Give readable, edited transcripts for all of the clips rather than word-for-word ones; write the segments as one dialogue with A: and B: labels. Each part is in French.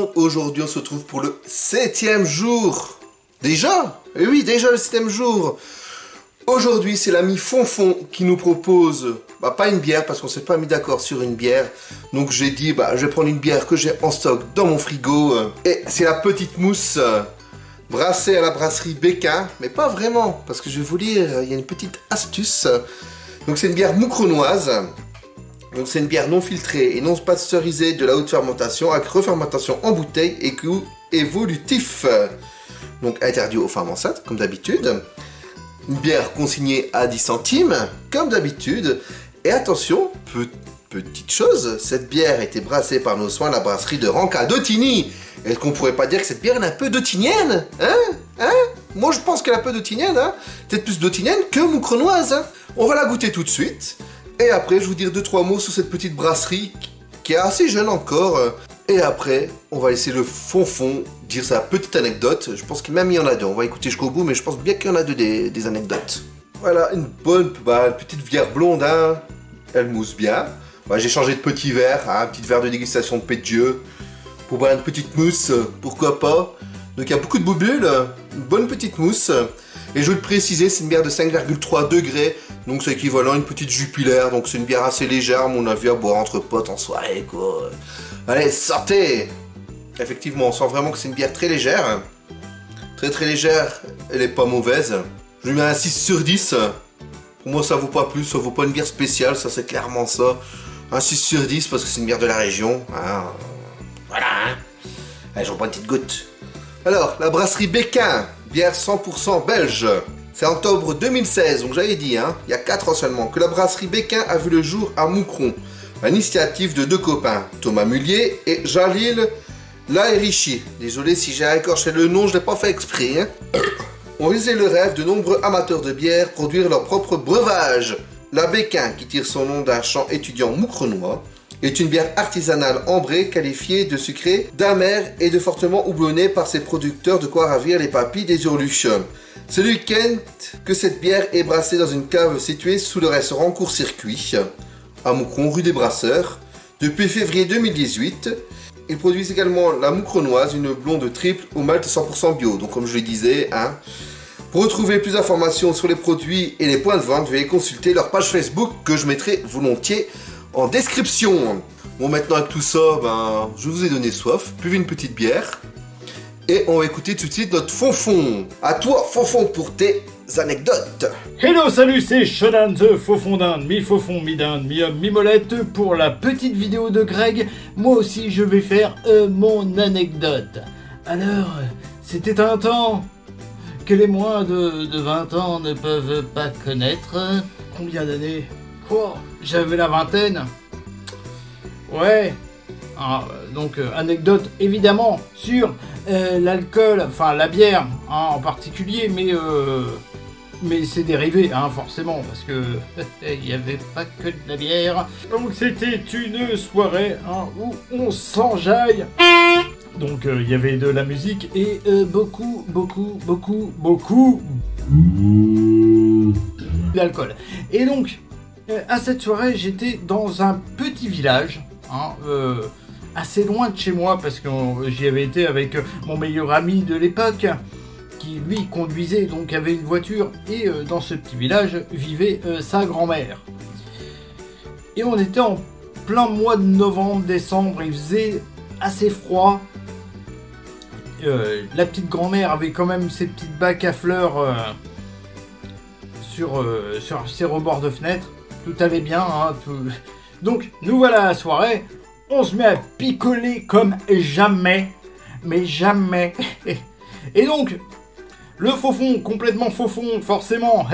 A: monde, aujourd'hui on se retrouve pour le 7e jour. Déjà? Eh oui, déjà le 7e jour. Aujourd'hui c'est l'ami Fonfon qui nous propose, pas une bière parce qu'on s'est pas mis d'accord sur une bière. Donc j'ai dit, je vais prendre une bière que j'ai en stock dans mon frigo. Et c'est la petite mousse brassée à la brasserie Béquin. Mais pas vraiment, parce que je vais vous dire, il y a une petite astuce. Donc c'est une bière moucronoise. Donc c'est une bière non filtrée et non pasteurisée de la haute fermentation avec refermentation en bouteille et goût évolutif. Donc interdit aux femmes enceintes comme d'habitude. Une bière consignée à 10 centimes comme d'habitude. Et attention, petite chose, cette bière a été brassée par nos soins à la brasserie de Ranca d'Ottigny. Est-ce qu'on pourrait pas dire que cette bière est un peu d'ottinienne? Moi je pense qu'elle est un peu d'ottinienne, peut-être plus d'ottinienne que moucronoise. On va la goûter tout de suite. Et après, je vais vous dire 2-3 mots sur cette petite brasserie qui est assez jeune encore. Et après, on va laisser le Fonfon dire sa petite anecdote. Je pense qu'il même il y en a deux. On va écouter jusqu'au bout, mais je pense bien qu'il y en a deux des anecdotes. Voilà, une bonne petite bière blonde. Elle mousse bien. J'ai changé de petit verre, un petit verre de dégustation de Paix de Dieu. Pour boire une petite mousse, pourquoi pas. Donc il y a beaucoup de bulles, une bonne petite mousse. Et je veux le préciser, c'est une bière de 5,3 degrés. Donc c'est équivalent à une petite Jupiler. Donc c'est une bière assez légère, à mon avis, à boire entre potes en soirée, quoi. Allez, sortez! Effectivement, on sent vraiment que c'est une bière très légère. Très légère, elle est pas mauvaise. Je lui mets un 6 sur 10. Pour moi, ça vaut pas plus, ça vaut pas une bière spéciale, ça c'est clairement ça. Un 6 sur 10 parce que c'est une bière de la région. Voilà. Allez, j'en prends une petite goutte. Alors, la brasserie Béquin, bière 100% belge. C'est en octobre 2016, donc j'avais dit, il y a 4 ans seulement, que la brasserie Béquin a vu le jour à Moucron. L'initiative de deux copains, Thomas Mullier et Jalil Lahirichi. Désolé si j'ai écorché le nom, je l'ai pas fait exprès. On visait le rêve de nombreux amateurs de bière produire leur propre breuvage. La Béquin, qui tire son nom d'un champ étudiant moucronois, est une bière artisanale ambrée qualifiée de sucrée, d'amère et de fortement houblonnée par ses producteurs, de quoi ravir les papilles des hurluches. C'est le week-end que cette bière est brassée dans une cave située sous le restaurant Court-Circuit, à Moucron, rue des Brasseurs, depuis février 2018. Ils produisent également la moucronoise, une blonde triple au malt 100% bio. Donc comme je le disais, pour retrouver plus d'informations sur les produits et les points de vente, veuillez consulter leur page Facebook que je mettrai volontiers en description. Bon, maintenant avec tout ça, je vous ai donné soif, buvez une petite bière. Et on va écouter tout de suite notre Fonfon. À toi, Fonfon, pour tes anecdotes.
B: Hello, salut, c'est Shodan the Fofondin, mi-fofon, mi-dinde, mi-homme, mi-molette. Pour la petite vidéo de Greg, moi aussi je vais faire mon anecdote. Alors, c'était un temps que les moins de 20 ans ne peuvent pas connaître. Combien d'années? Oh, j'avais la vingtaine. Ouais. Donc, anecdote évidemment sur l'alcool, enfin la bière en particulier, mais c'est dérivé, forcément, parce que il n'y avait pas que de la bière. Donc c'était une soirée où on s'enjaille. Donc il y avait de la musique et beaucoup d'alcool. Et donc à cette soirée, j'étais dans un petit village, assez loin de chez moi, parce que j'y avais été avec mon meilleur ami de l'époque, qui lui conduisait, donc avait une voiture, et dans ce petit village vivait sa grand-mère. Et on était en plein mois de novembre, décembre, il faisait assez froid. La petite grand-mère avait quand même ses petites bacs à fleurs sur ses rebords de fenêtre. Tout allait bien, Donc, nous voilà à la soirée. On se met à picoler comme jamais. Mais jamais. Et donc, le Fonfon, complètement Fonfon, forcément.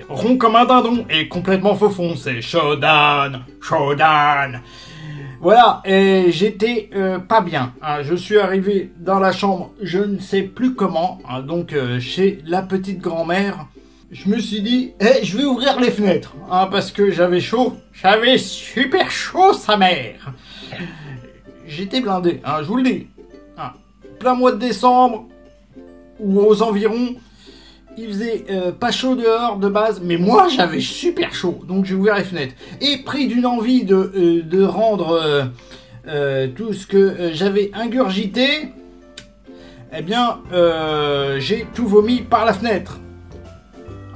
B: Rond comme un dindon et complètement Fonfon. C'est Shodan. Voilà, et j'étais pas bien. Je suis arrivé dans la chambre, je ne sais plus comment, donc chez la petite grand-mère. Je me suis dit, je vais ouvrir les fenêtres, parce que j'avais chaud. J'avais super chaud, sa mère. J'étais blindé, je vous le dis. Plein mois de décembre, ou aux environs, il faisait pas chaud dehors de base, mais moi j'avais super chaud, donc j'ai ouvert les fenêtres. Et pris d'une envie de rendre tout ce que j'avais ingurgité, eh bien, j'ai tout vomi par la fenêtre.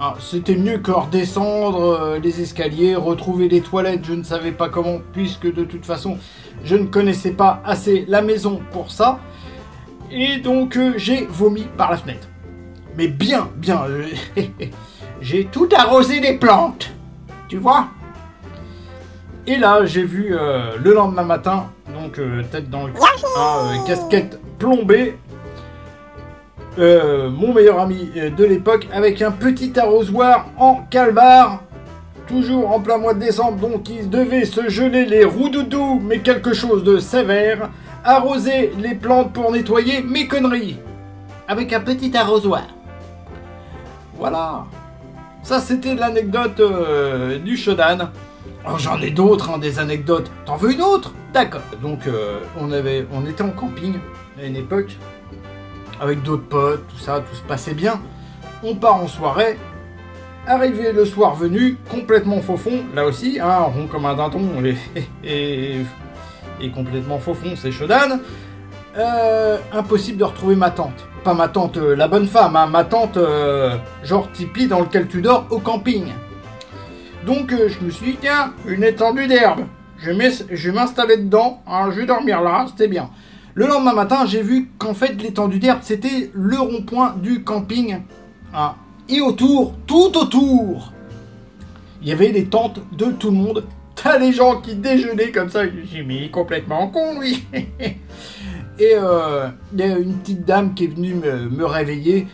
B: Ah, c'était mieux que redescendre les escaliers, retrouver les toilettes, je ne savais pas comment, puisque de toute façon, je ne connaissais pas assez la maison pour ça. Et donc, j'ai vomi par la fenêtre. Mais bien, j'ai tout arrosé les plantes, tu vois. Et là, j'ai vu le lendemain matin, donc tête dans le casquette plombée, mon meilleur ami de l'époque avec un petit arrosoir en calbar, toujours en plein mois de décembre, donc il devait se geler les roudoudous, mais quelque chose de sévère, arroser les plantes pour nettoyer mes conneries, avec un petit arrosoir. Voilà, ça c'était l'anecdote du Shodan. Oh, j'en ai d'autres, hein, des anecdotes. T'en veux une autre? D'accord. Donc on était en camping à une époque, avec d'autres potes, tout ça, tout se passait bien. On part en soirée. Arrivé le soir venu, complètement faux fond, là aussi, hein, rond comme un dindon et complètement faux fond, c'est Shodan. Impossible de retrouver ma tante. Pas ma tante, la bonne femme, hein, ma tante, genre tipi dans lequel tu dors au camping. Donc je me suis dit, tiens, une étendue d'herbe. Je vais m'installer dedans, hein, je vais dormir là, c'était bien. Le lendemain matin, j'ai vu qu'en fait, l'étendue d'herbe, c'était le rond-point du camping. Hein. Et autour, tout autour, il y avait les tentes de tout le monde. T'as les gens qui déjeunaient comme ça. Je me suis mis complètement con, lui. Et il y a une petite dame qui est venue me réveiller,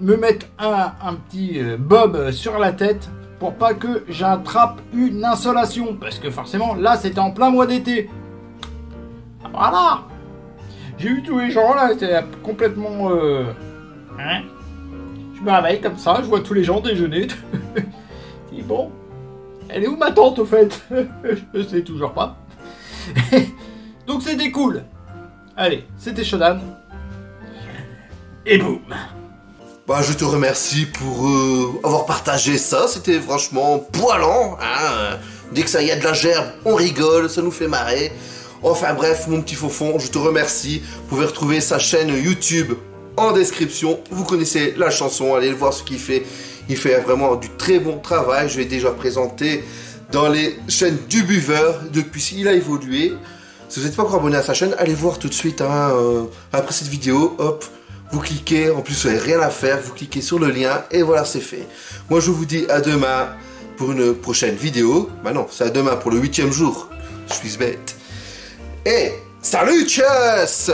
B: me mettre un petit bob sur la tête pour pas que j'attrape une insolation. Parce que forcément, là, c'était en plein mois d'été. Voilà. J'ai vu tous les gens, là, c'était complètement... Hein, je me réveille comme ça, je vois tous les gens déjeuner. Je dis, bon, elle est où ma tante, au fait? Je sais toujours pas. Donc c'était cool. Allez, c'était Shodan. Et boum.
A: Bah, je te remercie pour avoir partagé ça, c'était franchement poilant, hein. Dès que ça y a de la gerbe, on rigole, ça nous fait marrer. Enfin bref, mon petit faux-fond, je te remercie. Vous pouvez retrouver sa chaîne YouTube en description. Vous connaissez la chanson, allez voir ce qu'il fait. Il fait vraiment du très bon travail. Je l'ai déjà présenté dans les chaînes du buveur. Depuis, il a évolué. Si vous n'êtes pas encore abonné à sa chaîne, allez voir tout de suite, hein, après cette vidéo, hop. Vous cliquez, en plus vous n'avez rien à faire, vous cliquez sur le lien et voilà, c'est fait. Moi je vous dis à demain pour une prochaine vidéo. Bah non, c'est à demain pour le 8e jour. Je suis bête. Et salut, tchuss!